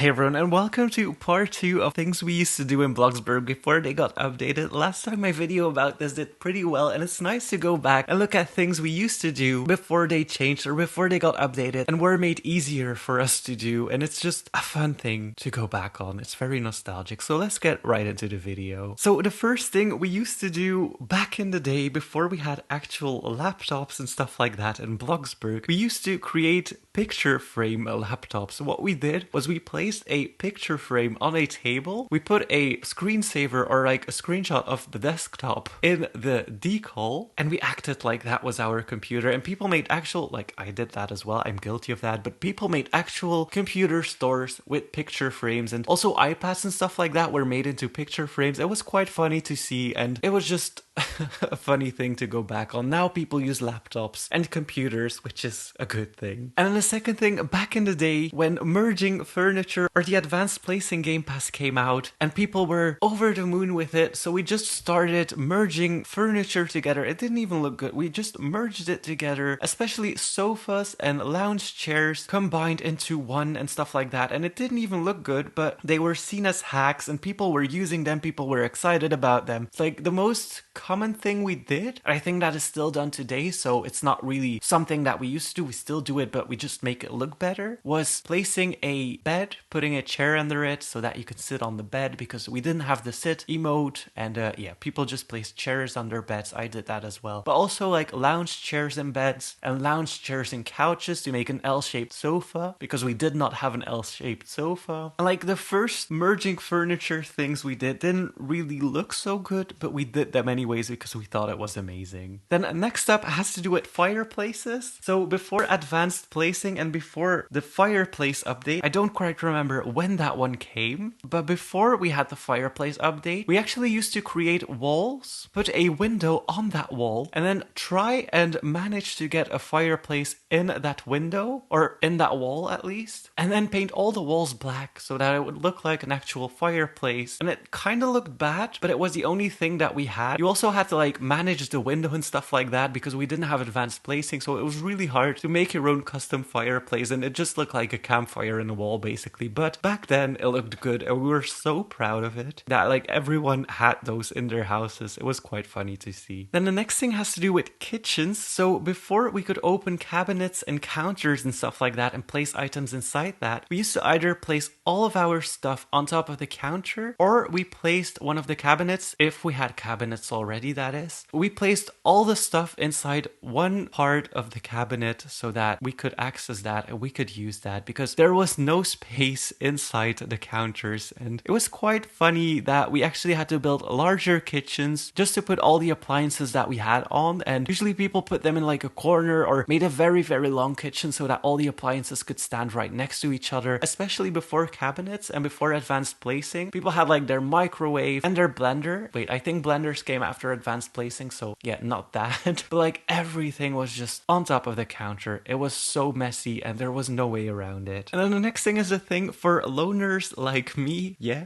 Hey everyone, and welcome to part 2 of things we used to do in Bloxburg before they got updated. Last time my video about this did pretty well, and it's nice to go back and look at things we used to do before they changed or before they got updated and were made easier for us to do, and it's just a fun thing to go back on. It's very nostalgic, so let's get right into the video. So the first thing we used to do back in the day before we had actual laptops and stuff like that in Bloxburg, we used to create picture frame laptops. So what we did was we placed a picture frame on a table. We put a screensaver or like a screenshot of the desktop in the decal, and we acted like that was our computer. And people made actual, like I did that as well, I'm guilty of that, but people made actual computer stores with picture frames, and also iPads and stuff like that were made into picture frames. It was quite funny to see, and it was just a funny thing to go back on. Now people use laptops and computers, which is a good thing. And then the second thing, back in the day when merging furniture or the advanced placing Game Pass came out and people were over the moon with it, so we just started merging furniture together. It didn't even look good. We just merged it together, especially sofas and lounge chairs combined into one and stuff like that. And it didn't even look good, but they were seen as hacks and people were using them. People were excited about them. It's like the most common thing we did. I think that is still done today, so it's not really something that we used to do. We still do it, but we just make it look better. Was placing a bed, putting a chair under it so that you could sit on the bed, because we didn't have the sit emote, and yeah, people just placed chairs under beds. I did that as well. But also like lounge chairs in beds and lounge chairs in couches to make an L-shaped sofa, because we did not have an L-shaped sofa. And like the first merging furniture things we did didn't really look so good, but we did them anyways because we thought it was amazing. Then next up has to do with fireplaces. So before advanced placing and before the fireplace update, I don't quite remember when that one came, but before we had the fireplace update, we actually used to create walls, put a window on that wall, and then try and manage to get a fireplace in that window, or in that wall at least, and then paint all the walls black so that it would look like an actual fireplace. And it kind of looked bad, but it was the only thing that we had. You also had to like manage the window and stuff like that because we didn't have advanced placing, so it was really hard to make your own custom fireplace, and it just looked like a campfire in the wall basically. But back then it looked good and we were so proud of it that like everyone had those in their houses. It was quite funny to see. Then the next thing has to do with kitchens. So before we could open cabinets and counters and stuff like that and place items inside that, we used to either place all of our stuff on top of the counter, or we placed one of the cabinets, if we had cabinets already that is. We placed all the stuff inside one part of the cabinet so that we could access that and we could use that, because there was no space inside the counters. And it was quite funny that we actually had to build larger kitchens just to put all the appliances that we had on, and usually people put them in like a corner or made a very long kitchen so that all the appliances could stand right next to each other. Especially before cabinets and before advanced placing, people had like their microwave and their blender. Wait, I think blenders came after advanced placing, so yeah, not that. But like everything was just on top of the counter. It was so messy and there was no way around it. And then the next thing is a thing for loners like me, yeah.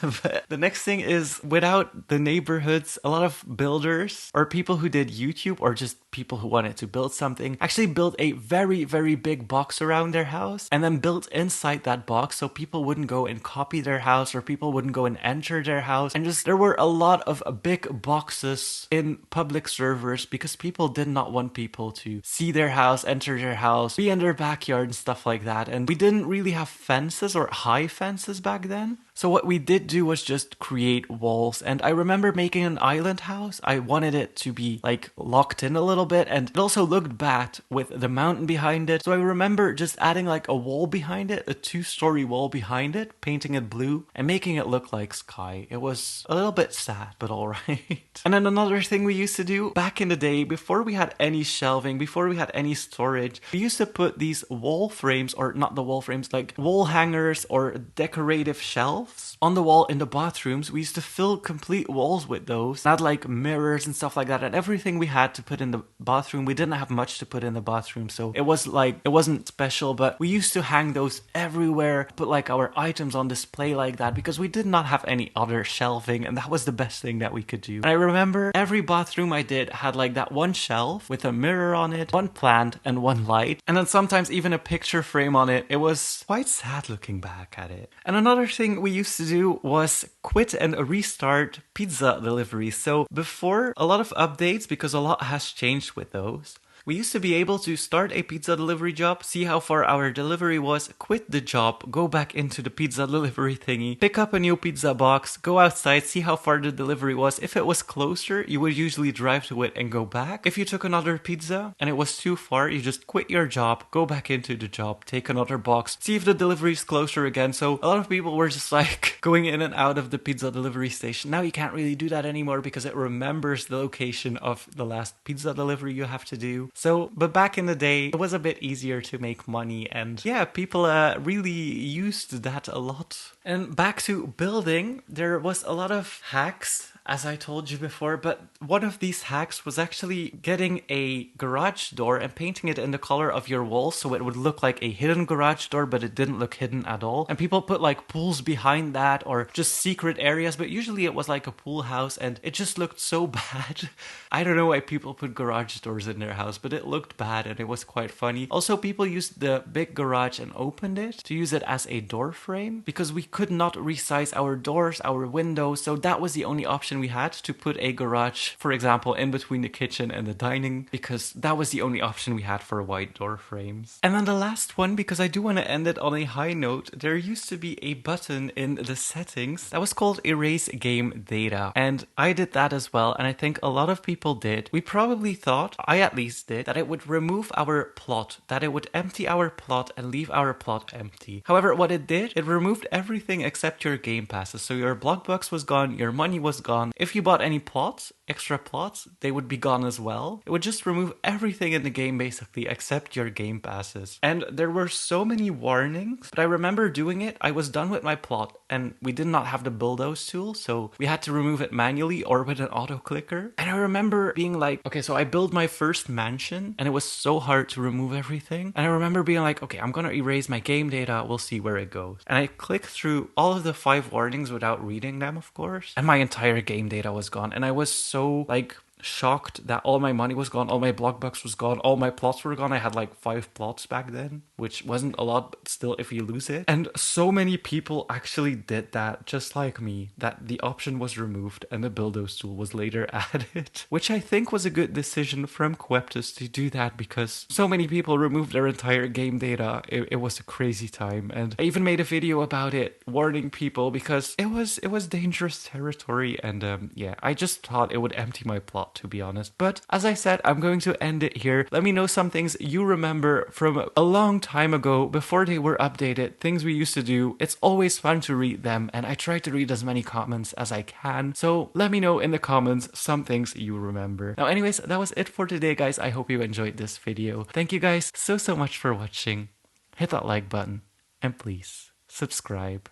But the next thing is, without the neighborhoods, a lot of builders or people who did YouTube or just people who wanted to build something actually built a very big box around their house, and then built inside that box so people wouldn't go and copy their house or people wouldn't go and enter their house. And just there were a lot of big boxes in public servers because people did not want people to see their house, enter their house, be in their backyard and stuff like that. And we didn't really have fences or high fences back then. So what we did do was just create walls. And I remember making an island house. I wanted it to be like locked in a little bit, and it also looked bad with the mountain behind it. So I remember just adding like a wall behind it, a 2-story wall behind it, painting it blue and making it look like sky. It was a little bit sad, but alright. And then another thing we used to do back in the day, before we had any shelving, before we had any storage, we used to put these wall frames, or not the wall frames, like wall hangers or decorative shelves on the wall in the bathrooms. We used to fill complete walls with those, add like mirrors and stuff like that, and everything we had to put in the bathroom. We didn't have much to put in the bathroom, so it wasn't special, but we used to hang those everywhere, put like our items on display like that, because we did not have any other shelving, and that was the best thing that we could do. And I remember every bathroom I did had like that one shelf with a mirror on it, one plant, and one light, and then sometimes even a picture frame on it. It was quite sad looking back at it. And another thing we used to do was quit and restart pizza deliveries. So before a lot of updates, because a lot has changed with those, we used to be able to start a pizza delivery job, see how far our delivery was, quit the job, go back into the pizza delivery thingy, pick up a new pizza box, go outside, see how far the delivery was. If it was closer, you would usually drive to it and go back. If you took another pizza and it was too far, you just quit your job, go back into the job, take another box, see if the delivery is closer again. So a lot of people were just like going in and out of the pizza delivery station. Now you can't really do that anymore because it remembers the location of the last pizza delivery you have to do. So, but back in the day, it was a bit easier to make money, and yeah, people really used that a lot. And back to building, there was a lot of hacks, as I told you before, but one of these hacks was actually getting a garage door and painting it in the color of your wall so it would look like a hidden garage door, but it didn't look hidden at all. And people put like pools behind that or just secret areas, but usually it was like a pool house and it just looked so bad. I don't know why people put garage doors in their house, but it looked bad and it was quite funny. Also, people used the big garage and opened it to use it as a door frame because we could not resize our doors, our windows, so that was the only option we had, to put a garage, for example, in between the kitchen and the dining, because that was the only option we had for white door frames. And then the last one, because I do want to end it on a high note, there used to be a button in the settings that was called Erase Game Data, and I did that as well, and I think a lot of people did. We probably thought, I at least did, that it would remove our plot, that it would empty our plot and leave our plot empty. However, what it did, it removed everything except your game passes. So your Bloxburg was gone, your money was gone. If you bought any plots, extra plots, they would be gone as well. It would just remove everything in the game basically except your game passes. And there were so many warnings, but I remember doing it. I was done with my plot and we did not have the bulldoze tool, so we had to remove it manually or with an auto clicker. And I remember being like, okay, so I built my first mansion and it was so hard to remove everything. And I remember being like, okay, I'm gonna erase my game data, we'll see where it goes. And I clicked through all of the 5 warnings without reading them, of course, and my entire game data was gone. And I was so like shocked that all my money was gone, all my Bloxburg was gone, all my plots were gone. I had like 5 plots back then, which wasn't a lot, but still, if you lose it. And so many people actually did that, just like me, that the option was removed and the bulldoze tool was later added, which I think was a good decision from Queptus to do that, because so many people removed their entire game data. It was a crazy time, and I even made a video about it, warning people, because it was dangerous territory. And yeah, I just thought it would empty my plot, to be honest. But as I said, I'm going to end it here. Let me know some things you remember from a long time ago, before they were updated, things we used to do. It's always fun to read them, and I try to read as many comments as I can. So let me know in the comments some things you remember. Now anyways, that was it for today, guys. I hope you enjoyed this video. Thank you guys so much for watching. Hit that like button, and please subscribe.